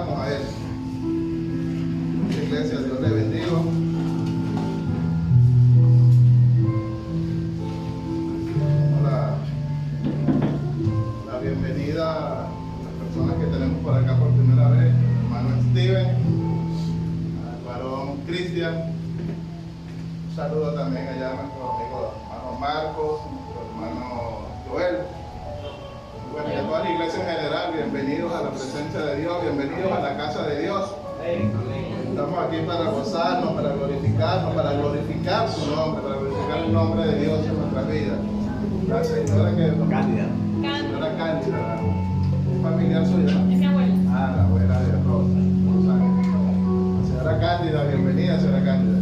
necesitamos a Él. Iglesia, Dios le bendiga. La bienvenida a las personas que tenemos por acá por primera vez, al hermano Steven, al varón Cristian. Un saludo también allá a nuestro amigo hermano Marcos, nuestro hermano Joel. Bueno, y a toda la iglesia en general, bienvenidos a la presencia de Dios, bienvenidos a la casa de Dios. Estamos aquí para gozarnos, para glorificarnos, para glorificar su nombre, para glorificar el nombre de Dios en nuestras vidas. La señora Cándida. Señora Cándida, ¿es familiar suya? Es mi abuela. Ah, la abuela de Rosa. La señora Cándida, bienvenida, señora Cándida.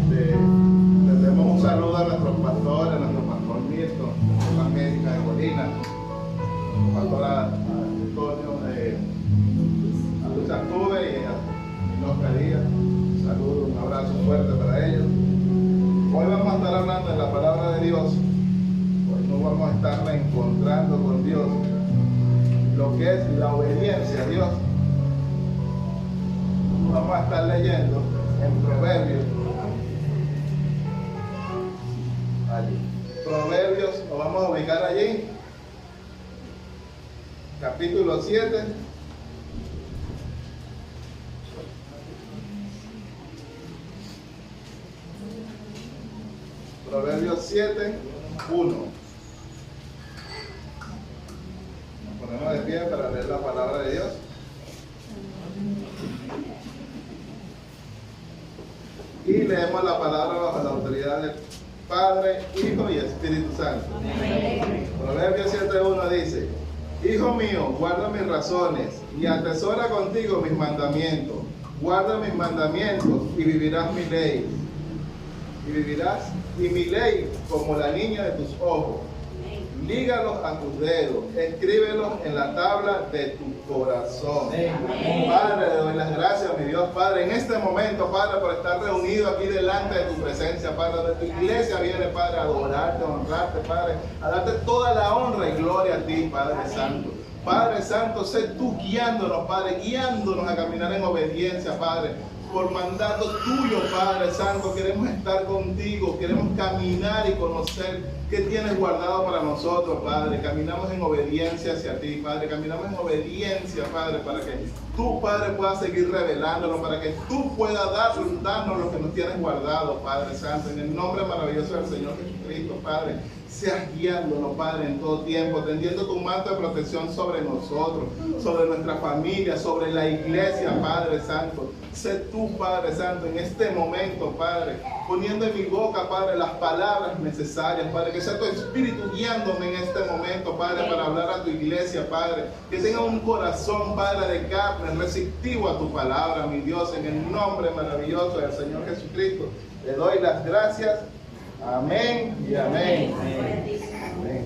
Le damos un saludo a nuestros pastores, a nuestro pastor Milton, la médica de Colina, a pastora Antonio, a Luis Artube y a Oscar Díaz. Un saludo, un abrazo fuerte para ellos. Hoy vamos a estar hablando de la palabra de Dios. Hoy no vamos a estar encontrando con Dios lo que es la obediencia a Dios. Vamos a estar leyendo en Proverbios. Proverbios, nos vamos a ubicar allí, capítulo 7. Proverbios 7, 1. Nos ponemos de pie para leer la palabra de Dios. Y leemos la palabra bajo la autoridad del Padre, Hijo y Espíritu Santo. Proverbios 7:1 dice: Hijo mío, guarda mis razones y atesora contigo mis mandamientos. Guarda mis mandamientos y vivirás mi ley. Y vivirás y mi ley como la niña de tus ojos. Lígalos a tus dedos, escríbelos en la tabla de tu corazón. Padre, le doy las gracias, mi Dios, Padre, en este momento, Padre, por estar reunido aquí delante de tu presencia, Padre, de tu iglesia viene, Padre, a adorarte, a honrarte, Padre, a darte toda la honra y gloria a ti, Padre Santo. Padre Santo, sé tú guiándonos, Padre, guiándonos a caminar en obediencia, Padre. Por mandato tuyo, Padre Santo, queremos estar contigo, queremos caminar y conocer qué tienes guardado para nosotros, Padre. Caminamos en obediencia hacia ti, Padre. Caminamos en obediencia, Padre, para que tú, Padre, puedas seguir revelándonos, para que tú puedas darnos lo que nos tienes guardado, Padre Santo. En el nombre maravilloso del Señor Jesucristo, Padre, seas guiándonos, Padre, en todo tiempo, tendiendo tu manto de protección sobre nosotros, sobre nuestra familia, sobre la iglesia, Padre Santo. Sé tú, Padre Santo, en este momento, Padre, poniendo en mi boca, Padre, las palabras necesarias, Padre, que sea tu Espíritu guiándome en este momento, Padre, para hablar a tu iglesia, Padre, que tenga un corazón, Padre, de carne, receptivo a tu palabra, mi Dios, en el nombre maravilloso del Señor Jesucristo. Le doy las gracias. Amén y amén. Amén.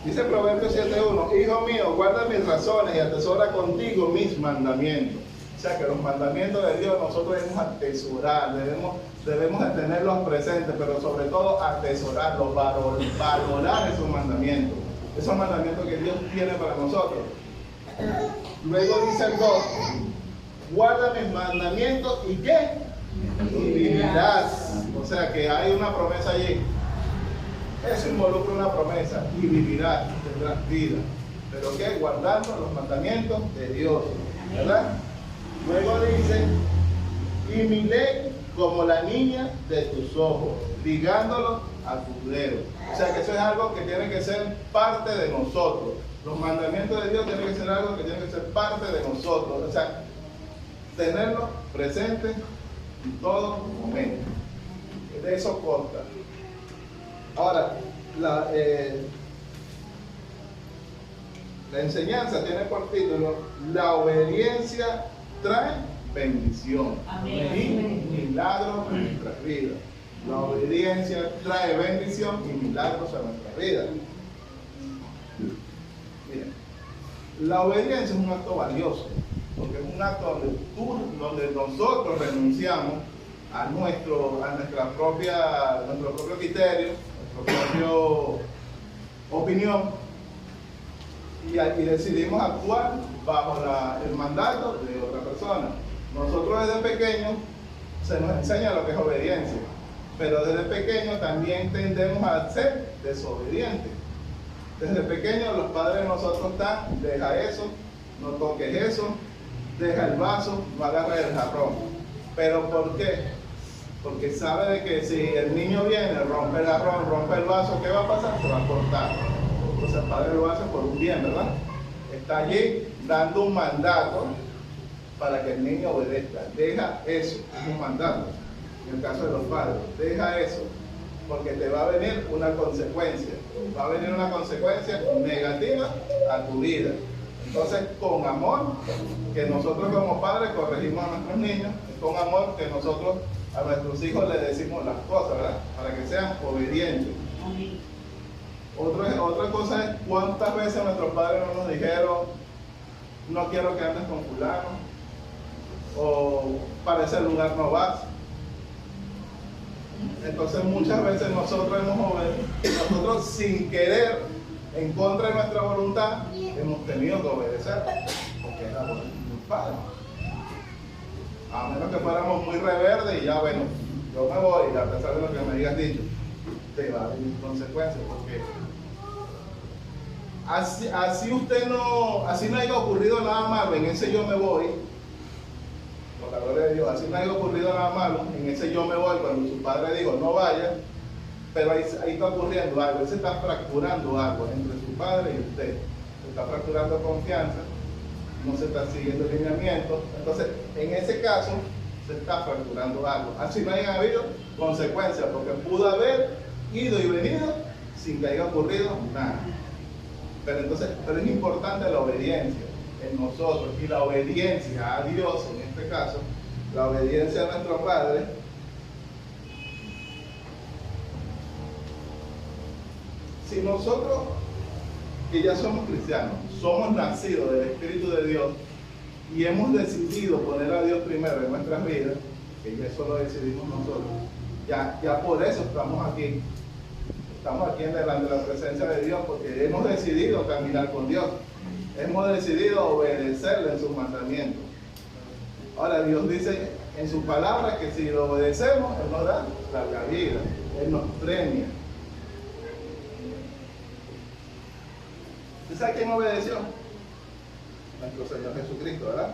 Dice Proverbios 7:1: Hijo mío, guarda mis razones y atesora contigo mis mandamientos. O sea que los mandamientos de Dios nosotros debemos atesorar, debemos de tenerlos presentes, pero sobre todo atesorarlos, valorar esos mandamientos que Dios tiene para nosotros. Luego dice el 2: guarda mis mandamientos y ¿qué? Y vivirás. O sea que hay una promesa allí. Eso involucra una promesa. Y vivirás, tendrás vida. ¿Pero qué? Guardando los mandamientos de Dios, ¿verdad? Luego dice: y mi ley como la niña de tus ojos, ligándolo a tus dedos. O sea que eso es algo que tiene que ser parte de nosotros. Los mandamientos de Dios tienen que ser algo que tiene que ser parte de nosotros. O sea, tenerlo presente en todo momento. De eso consta. Ahora, la enseñanza tiene por título: la obediencia trae bendición. Amén. Y milagros en nuestras vidas. La obediencia trae bendición y milagros a nuestras vidas. Miren, la obediencia es un acto valioso, porque es un acto donde nosotros renunciamos a nuestro propio criterio, nuestra propia opinión, y decidimos actuar bajo el mandato de otra persona. Nosotros desde pequeños se nos enseña lo que es obediencia, pero desde pequeños también tendemos a ser desobedientes. Desde pequeños los padres de nosotros están, deja eso, no toques eso, deja el vaso, no agarres el jarrón. ¿Pero por qué? Porque sabe de que si el niño viene, rompe el jarrón, rompe el vaso, ¿qué va a pasar? Se va a cortar. Entonces el padre lo hace por un bien, ¿verdad? Está allí dando un mandato para que el niño obedezca. Deja eso, es un mandato. En el caso de los padres, deja eso, porque te va a venir una consecuencia. Va a venir una consecuencia negativa a tu vida. Entonces, con amor, que nosotros como padres corregimos a nuestros niños, con amor que nosotros a nuestros hijos les decimos las cosas, ¿verdad? Para que sean obedientes. Otra cosa es cuántas veces nuestros padres no nos dijeron, no quiero que andes con fulano, o para ese lugar no vas. Entonces muchas veces nosotros nosotros sin querer, en contra de nuestra voluntad, hemos tenido que obedecer, porque es la voluntad del Padre. A menos que fuéramos muy rebeldes y ya bueno, yo me voy, a pesar de lo que me digas dicho, te va a venir consecuencias, porque así no haya ocurrido nada malo, en ese yo me voy, por la gloria de Dios, así no haya ocurrido nada malo, en ese yo me voy, cuando su padre dijo no vaya, pero ahí está ocurriendo algo, él se está fracturando algo entre su padre y usted, se está fracturando confianza, no se está siguiendo el lineamiento, entonces en ese caso se está fracturando algo, así no hayan habido consecuencias, porque pudo haber ido y venido sin que haya ocurrido nada. Pero es importante la obediencia en nosotros, y la obediencia a Dios, en este caso, la obediencia a nuestro Padre. Si nosotros, que ya somos cristianos, somos nacidos del Espíritu de Dios y hemos decidido poner a Dios primero en nuestras vidas, que ya eso lo decidimos nosotros, ya por eso estamos aquí. Estamos aquí delante de la presencia de Dios porque hemos decidido caminar con Dios. Hemos decidido obedecerle en sus mandamientos. Ahora Dios dice en su palabra que si lo obedecemos, Él nos da larga vida. Él nos premia. ¿Usted sabe quién obedeció? Nuestro Señor Jesucristo, ¿verdad?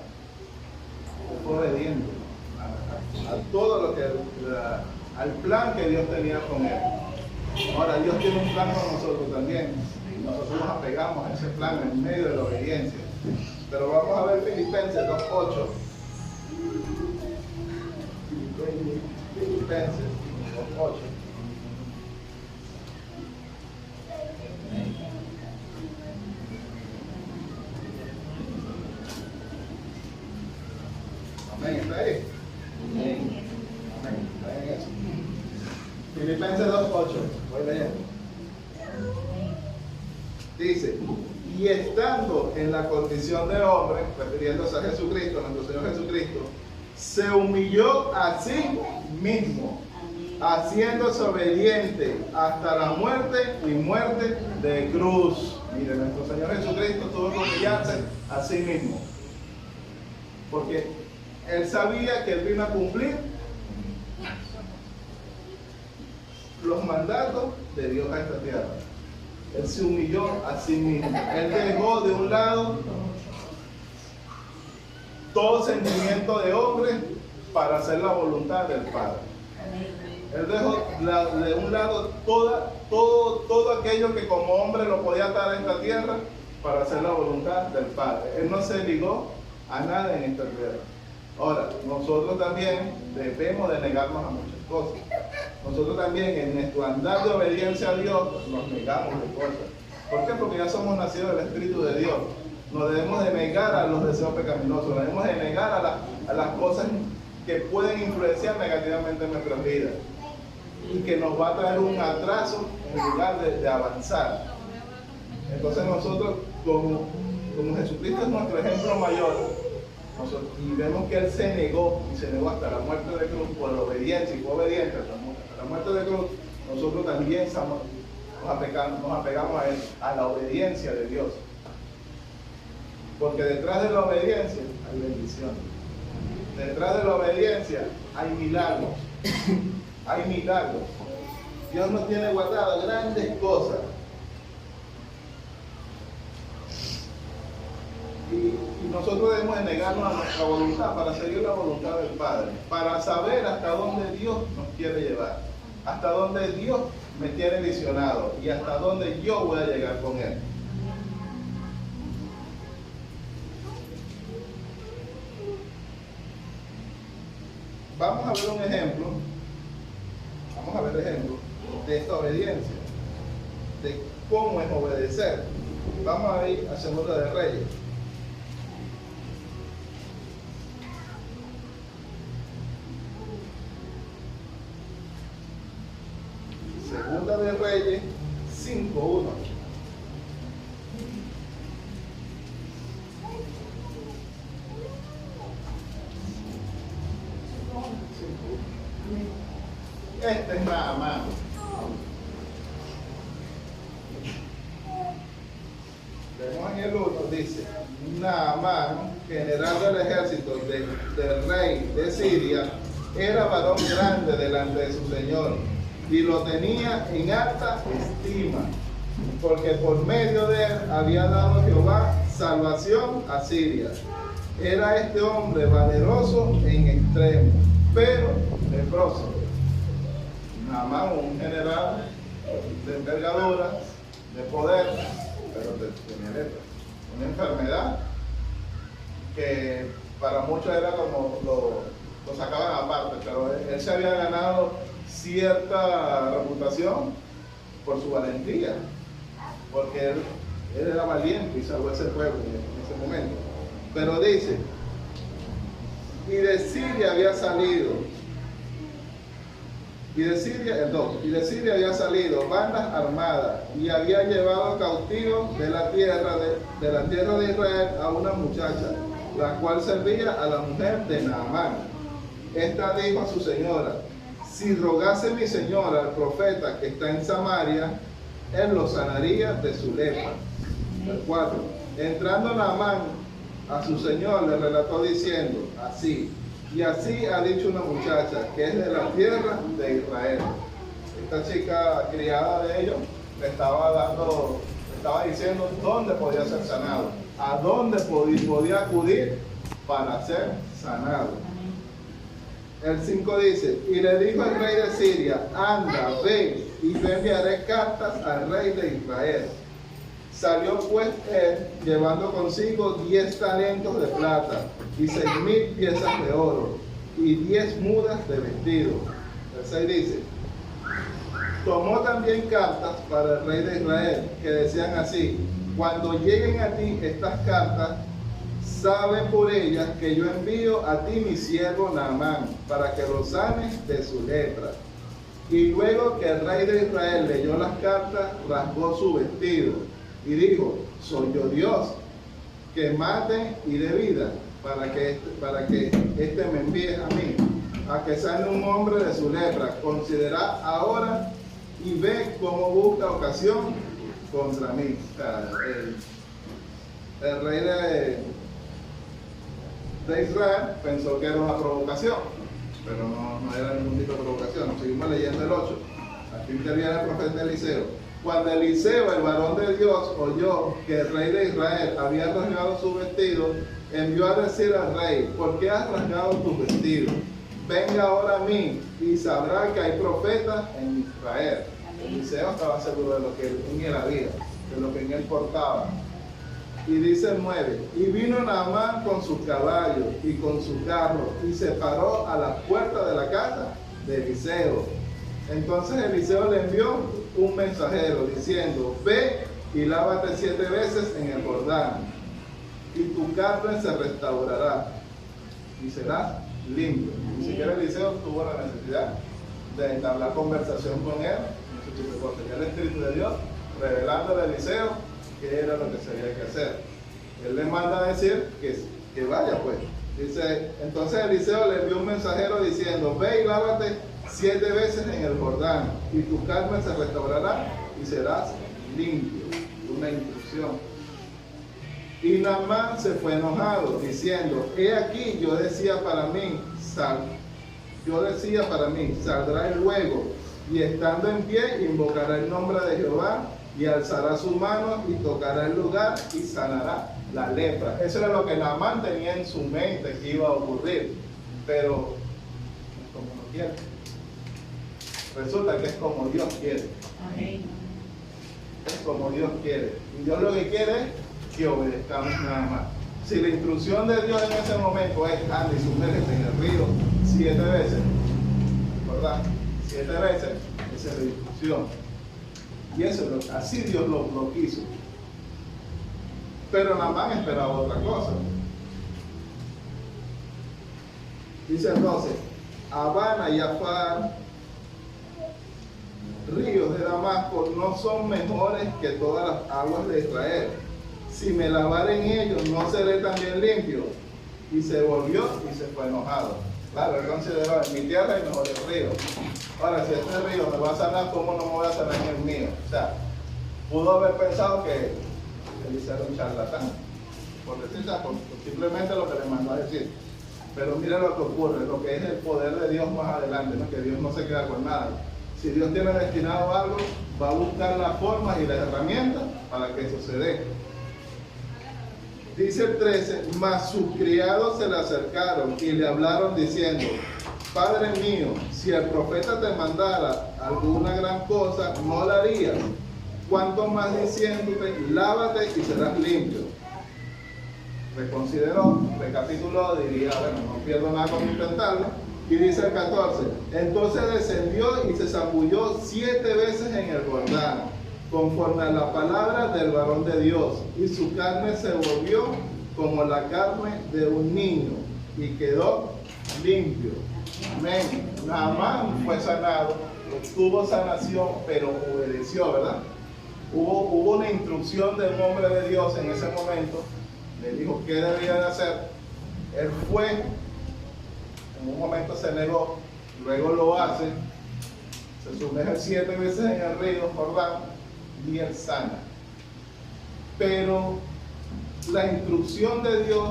Él fue obediente a todo lo que, al plan que Dios tenía con Él. Ahora, Dios tiene un plan con nosotros también. Nosotros nos apegamos a ese plan en medio de la obediencia. Pero vamos a ver Filipenses 2:8. Filipenses 2:8. Amén, ¿está ahí? Amén. Amén, está en eso. Filipenses 2:8, voy leyendo. Dice, y estando en la condición de hombre, refiriéndose a Jesucristo, nuestro Señor Jesucristo, se humilló a sí mismo, haciéndose obediente hasta la muerte y muerte de cruz. Mire, nuestro Señor Jesucristo tuvo que humillarse a sí mismo, porque Él sabía que Él vino a cumplir los mandatos de Dios a esta tierra. Él se humilló a sí mismo. Él dejó de un lado todo sentimiento de hombre para hacer la voluntad del Padre. Él dejó de un lado todo aquello que como hombre lo podía atar a esta tierra para hacer la voluntad del Padre. Él no se ligó a nada en esta tierra. Ahora, nosotros también debemos de negarnos a muchas cosas. Nosotros también en nuestro andar de obediencia a Dios nos negamos de cosas. ¿Por qué? Porque ya somos nacidos del Espíritu de Dios. Nos debemos de negar a los deseos pecaminosos, nos debemos de negar a las cosas que pueden influenciar negativamente en nuestras vidas y que nos va a traer un atraso en lugar de avanzar. Entonces nosotros, como Jesucristo es nuestro ejemplo mayor, y vemos que Él se negó, y se negó hasta la muerte de cruz por la obediencia, y fue obediente hasta la muerte de cruz, nosotros también nos apegamos a Él, a la obediencia de Dios. Porque detrás de la obediencia hay bendición. Detrás de la obediencia hay milagros. Hay milagros. Dios nos tiene guardado grandes cosas. Y nosotros debemos negarnos a nuestra voluntad para seguir la voluntad del Padre, para saber hasta dónde Dios nos quiere llevar, hasta dónde Dios me tiene visionado y hasta dónde yo voy a llegar con Él. Vamos a ver un ejemplo, de esta obediencia, de cómo es obedecer. Vamos a ir a Segunda de Reyes. Segunda de Reyes 5:1. Este es Naamán. Vemos en el 1, dice: Naamán, general del ejército del rey de Siria, era varón grande delante de su señor y lo tenía en alta estima, porque por medio de él había dado Jehová salvación a Siria. Era este hombre valeroso en extremo, pero leproso. Naamán, un general de envergadura, de poder, pero tenía lepra. Una enfermedad que para muchos era como lo sacaban aparte, pero él se había ganado cierta reputación por su valentía, porque él era valiente y salvó a ese pueblo en ese momento. Pero dice, y de Siria había salido, y de Siria había salido bandas armadas y había llevado cautivo de la tierra de Israel a una muchacha, la cual servía a la mujer de Naamán. Esta dijo a su señora: si rogase mi señora al profeta que está en Samaria, él lo sanaría de su lepra. El 4. Entrando Naamán a su señor, le relató diciendo: así y así ha dicho una muchacha que es de la tierra de Israel. Esta chica criada de ellos le estaba diciendo dónde podía ser sanado, a dónde podía acudir para ser sanado. El 5 dice: y le dijo el rey de Siria: anda, ve, y yo enviaré cartas al rey de Israel. Salió pues él, llevando consigo 10 talentos de plata, y 6,000 piezas de oro, y 10 mudas de vestido. El 6 dice: tomó también cartas para el rey de Israel, que decían así: cuando lleguen a ti estas cartas, sabe por ellas que yo envío a ti mi siervo Naamán, para que lo sanes de su lepra. Y luego que el rey de Israel leyó las cartas, rasgó su vestido y dijo: soy yo Dios, que mate y dé vida, para que este me envíe a mí, a que sane un hombre de su lepra. Considera ahora y ve cómo busca ocasión contra mí. O sea, el rey de Israel pensó que era una provocación, pero no era ningún tipo de provocación. Seguimos leyendo el 8. Aquí interviene el profeta Eliseo. Cuando Eliseo, el varón de Dios, oyó que el rey de Israel había rasgado su vestido, envió a decir al rey: ¿por qué has rasgado tus vestidos? Venga ahora a mí y sabrá que hay profetas en Israel. Eliseo estaba seguro de lo que en él había, de lo que en él portaba. Y dice el 9: y vino Naamán con sus caballos y con su carro, y se paró a la puerta de la casa de Eliseo. Entonces Eliseo le envió un mensajero diciendo: ve y lávate 7 veces en el Jordán, y tu carne se restaurará y serás limpio. Ni siquiera Eliseo tuvo la necesidad de entablar conversación con él, ya el Espíritu de Dios revelándole a Eliseo qué era lo que se había que hacer. Él le manda a decir que vaya, pues. Dice: entonces Eliseo le envió un mensajero diciendo: ve y lávate 7 veces en el Jordán, y tu carne se restaurará y serás limpio. Una instrucción. Y Naamán se fue enojado, diciendo, he aquí, yo decía para mí, saldrá él luego, y estando en pie, invocará el nombre de Jehová, y alzará su mano, y tocará el lugar, y sanará la lepra. Eso era lo que Naamán tenía en su mente que iba a ocurrir, pero como no quiere. Resulta que es como Dios quiere. Amén. Es como Dios quiere. Y Dios lo que quiere es que obedezcamos nada más. Si la instrucción de Dios en ese momento es anda y sumérgete en el río 7 veces, ¿verdad? 7 veces, esa es la instrucción. Y eso es así Dios lo quiso. Pero Naamán esperaba otra cosa. Dice entonces, Habana y Afar, ríos de Damasco, no son mejores que todas las aguas de Israel. Si me lavare en ellos, no seré también limpio. Y se volvió y se fue enojado. Claro, él consideró, en mi tierra hay mejores ríos. Ahora, si este río me va a sanar, ¿cómo no me voy a sanar en el mío? O sea, pudo haber pensado que Eliseo era un charlatán, por simplemente lo que le mandó a decir. Pero mira lo que ocurre, lo que es el poder de Dios más adelante, ¿no? Que Dios no se queda con nada. Si Dios tiene destinado algo, va a buscar las formas y las herramientas para que eso se dé. Dice el 13, mas sus criados se le acercaron y le hablaron diciendo, Padre mío, si el profeta te mandara alguna gran cosa, no la harías. Cuanto más diciéndote, lávate y serás limpio. Reconsideró, recapituló, diría, bueno, no pierdo nada con intentarlo. Y dice el 14, entonces descendió y se zambulló 7 veces en el Jordán, conforme a la palabra del varón de Dios, y su carne se volvió como la carne de un niño, y quedó limpio. Amén. Naamán fue sanado, tuvo sanación, pero obedeció, ¿verdad? Hubo una instrucción del hombre de Dios en ese momento, le dijo qué debía de hacer. Él fue, en un momento se negó, luego lo hace, se sumerge 7 veces en el río Jordán y él sana. Pero la instrucción de Dios,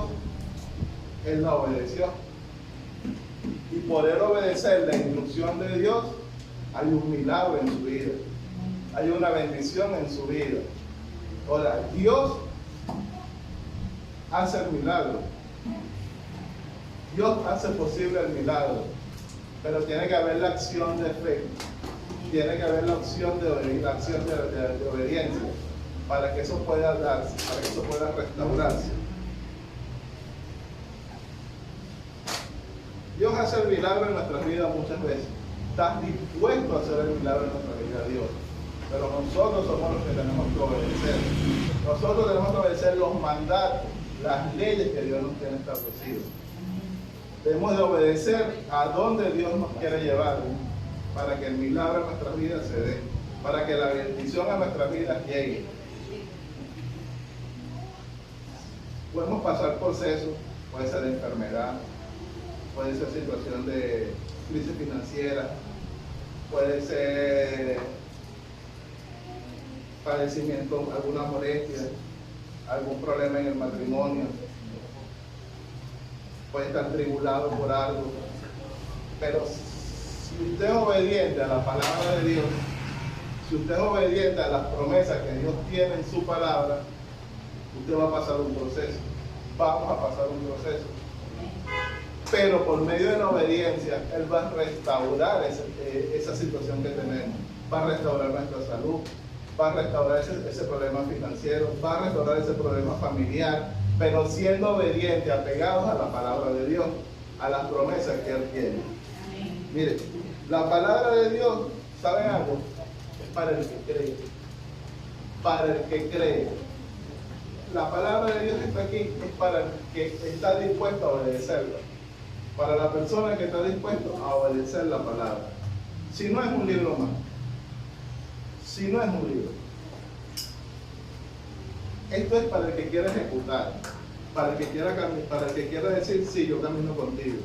él la obedeció. Y por él obedecer la instrucción de Dios, hay un milagro en su vida. Hay una bendición en su vida. Ahora, Dios hace el milagro. Dios hace posible el milagro. Pero tiene que haber la acción de fe. Tiene que haber la opción de obediencia para que eso pueda darse, para que eso pueda restaurarse. Dios hace el milagro en nuestras vidas muchas veces. Estás dispuesto a hacer el milagro en nuestra vida, Dios. Pero nosotros somos los que tenemos que obedecer. Nosotros tenemos que obedecer los mandatos, las leyes que Dios nos tiene establecidos. Debemos de obedecer a donde Dios nos quiere llevar para que el milagro en nuestras vidas se dé, para que la bendición a nuestras vidas llegue. Podemos pasar procesos, puede ser enfermedad, puede ser situación de crisis financiera, puede ser padecimiento, alguna molestia, algún problema en el matrimonio, puede estar tribulado por algo, pero si usted es obediente a la palabra de Dios, si usted es obediente a las promesas que Dios tiene en su palabra, usted va a pasar un proceso, vamos a pasar un proceso. Pero por medio de la obediencia, Él va a restaurar esa situación que tenemos, va a restaurar nuestra salud, va a restaurar ese problema financiero, va a restaurar ese problema familiar, pero siendo obedientes, apegados a la palabra de Dios, a las promesas que Él tiene. Mire, la palabra de Dios, ¿saben algo? Es para el que cree. Para el que cree. La palabra de Dios está aquí, es para el que está dispuesto a obedecerla. Para la persona que está dispuesto a obedecer la palabra. Si no es un libro más. Si no es un libro. Esto es para el que quiera ejecutar. Para el que quiera decir, sí, yo camino contigo.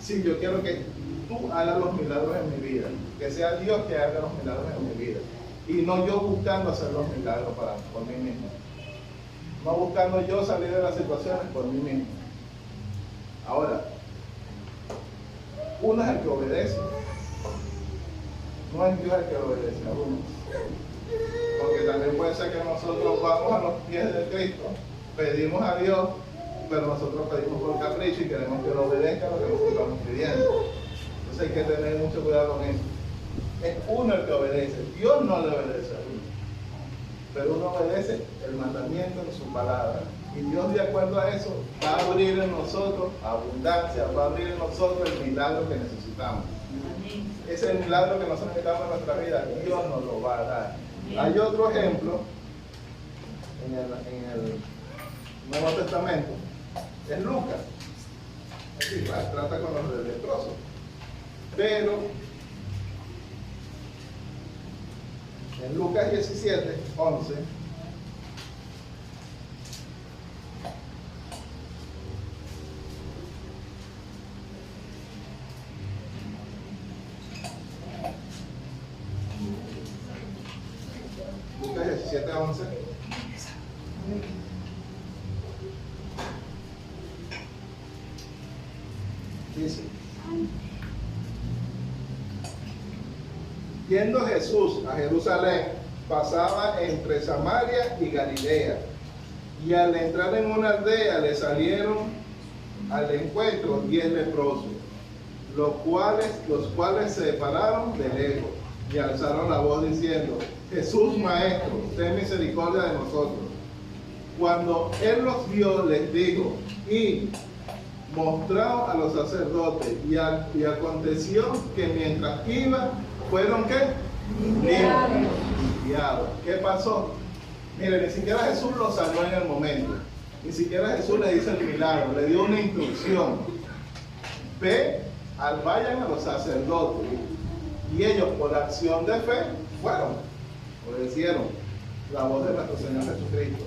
Sí, yo quiero que tú hagas los milagros en mi vida. Que sea Dios que haga los milagros en mi vida. Y no yo buscando hacer los milagros por mí mismo. no buscando yo salir de las situaciones por mí mismo. Ahora, uno es el que obedece, no es Dios el que obedece a uno. Porque también puede ser que nosotros vamos a los pies de Cristo, pedimos a Dios, pero nosotros pedimos por capricho y queremos que Él obedezca lo que nosotros estamos pidiendo. Entonces hay que tener mucho cuidado con eso. Es uno el que obedece, Dios no le obedece a uno, pero uno obedece el mandamiento en su palabra. Y Dios, de acuerdo a eso, va a abrir en nosotros abundancia, va a abrir en nosotros el milagro que necesitamos. Ese es el milagro que nosotros necesitamos en nuestra vida, Dios nos lo va a dar. Hay otro ejemplo en el Nuevo Testamento, es Lucas. Es igual, trata con los leprosos. Pero en Lucas 17, 11, Lucas 17, 11. Dice: yendo Jesús a Jerusalén, pasaba entre Samaria y Galilea, y al entrar en una aldea le salieron al encuentro 10 leprosos, los cuales se pararon de lejos y alzaron la voz diciendo: Jesús, Maestro, ten misericordia de nosotros. Cuando él los vio, les dijo: y mostrado a los sacerdotes, y aconteció que mientras iba, fueron ¿qué? Limpiados. ¿Qué pasó? Mire, ni siquiera Jesús los salvó en el momento, ni siquiera Jesús le hizo el milagro, le dio una instrucción: vayan a los sacerdotes, y ellos por acción de fe fueron, obedecieron la voz de nuestro Señor Jesucristo.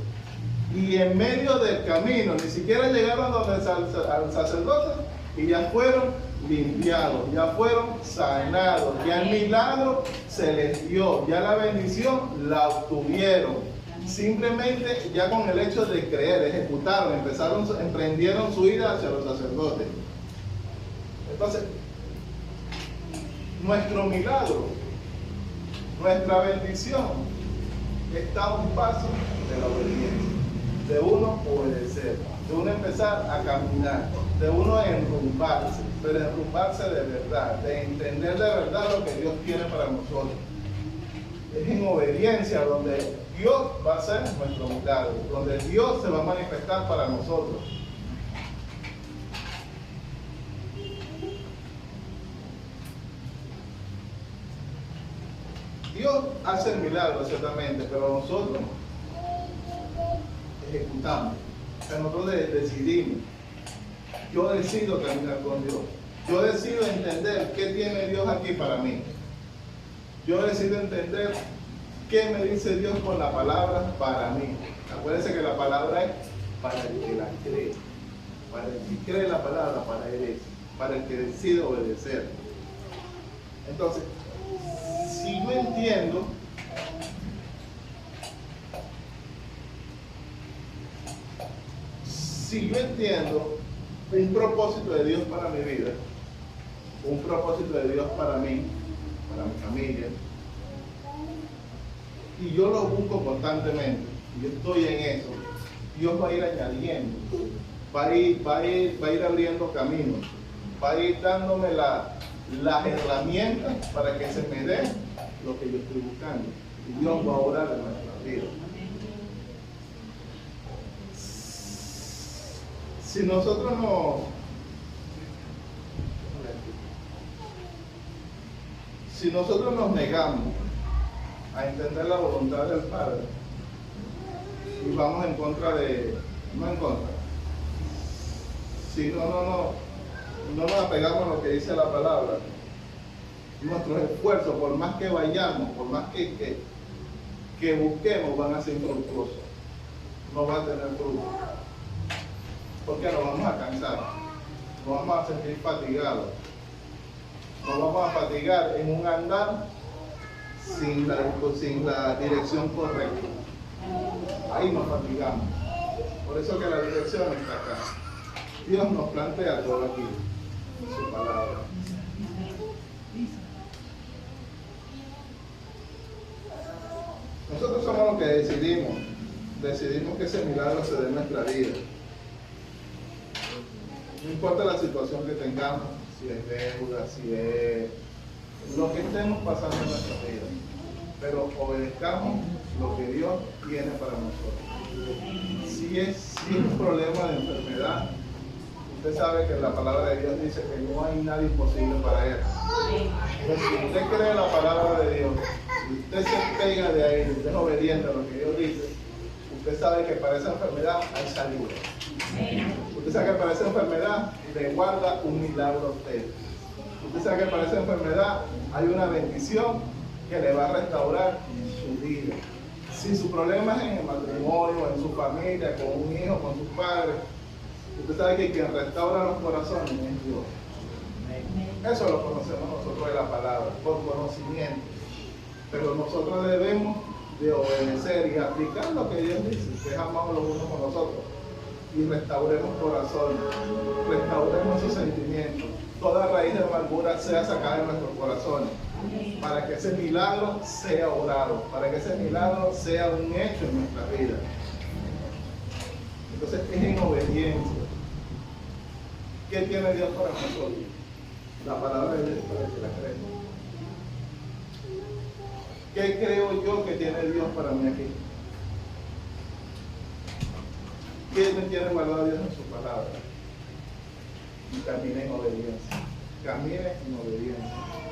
Y en medio del camino, ni siquiera llegaron donde al sacerdote, y ya fueron limpiados, ya fueron sanados, ya el milagro se les dio, ya la bendición la obtuvieron. Simplemente ya con el hecho de creer, ejecutaron, emprendieron su ida hacia los sacerdotes. Entonces, nuestro milagro, nuestra bendición, está a un paso de la obediencia, de uno obedecer, de uno empezar a caminar, de uno enrumbarse, pero enrumbarse de verdad, de entender de verdad lo que Dios tiene para nosotros. Es en obediencia donde Dios va a hacer nuestro milagro, donde Dios se va a manifestar para nosotros. Dios hace el milagro, ciertamente, pero nosotros ejecutamos. O sea, nosotros decidimos. Yo decido caminar con Dios. Yo decido entender qué tiene Dios aquí para mí. Yo decido entender qué me dice Dios con la palabra para mí. Acuérdense que la palabra es para el que la cree. Para el que cree la palabra, para él es. Para el que decide obedecer. Entonces, si yo entiendo un propósito de Dios para mi vida, un propósito de Dios para mí, para mi familia, y yo lo busco constantemente, y yo estoy en eso, Dios va a ir añadiendo, va a ir abriendo caminos, va a ir dándome las herramientas para que se me dé lo que yo estoy buscando, y Dios va a obrar en nuestra vida. Si nosotros nos negamos a entender la voluntad del Padre y vamos en contra si no nos apegamos a lo que dice la palabra, nuestros esfuerzos, por más que vayamos, por más que busquemos, van a ser infructuosos, no va a tener fruto. Porque nos vamos a cansar, nos vamos a sentir fatigados, nos vamos a fatigar en un andar sin la dirección correcta. Ahí nos fatigamos. Por eso que la dirección está acá. Dios nos plantea todo aquí, en su palabra. Nosotros somos los que decidimos que ese milagro se dé en nuestra vida. No importa la situación que tengamos, si es deuda, si es lo que estemos pasando en nuestra vida, pero obedezcamos lo que Dios tiene para nosotros. Si es un problema de enfermedad, usted sabe que la palabra de Dios dice que no hay nada imposible para Él. Entonces, si usted cree la palabra de Dios, si usted se pega de ahí, usted es obediente a lo que Dios dice, usted sabe que para esa enfermedad hay salud. Usted sabe que para esa enfermedad le guarda un milagro a usted. Usted sabe que para esa enfermedad hay una bendición que le va a restaurar su vida. Si su problema es en el matrimonio, en su familia, con un hijo, con sus padres, usted sabe que quien restaura los corazones es Dios. Eso lo conocemos nosotros de la palabra, por conocimiento. Pero nosotros debemos de obedecer y aplicar lo que Dios dice, que es amamos los unos con los otros. Y restauremos corazones, restauremos sus sentimientos. Toda raíz de amargura sea sacada de nuestros corazones, para que ese milagro sea obrado, para que ese milagro sea un hecho en nuestra vida. Entonces es en obediencia. ¿Qué tiene Dios para nosotros? La palabra de Dios para que la creemos. ¿Qué creo yo que tiene Dios para mí aquí? ¿Qué me tiene guardado Dios en su palabra? Y camine en obediencia. Camine en obediencia.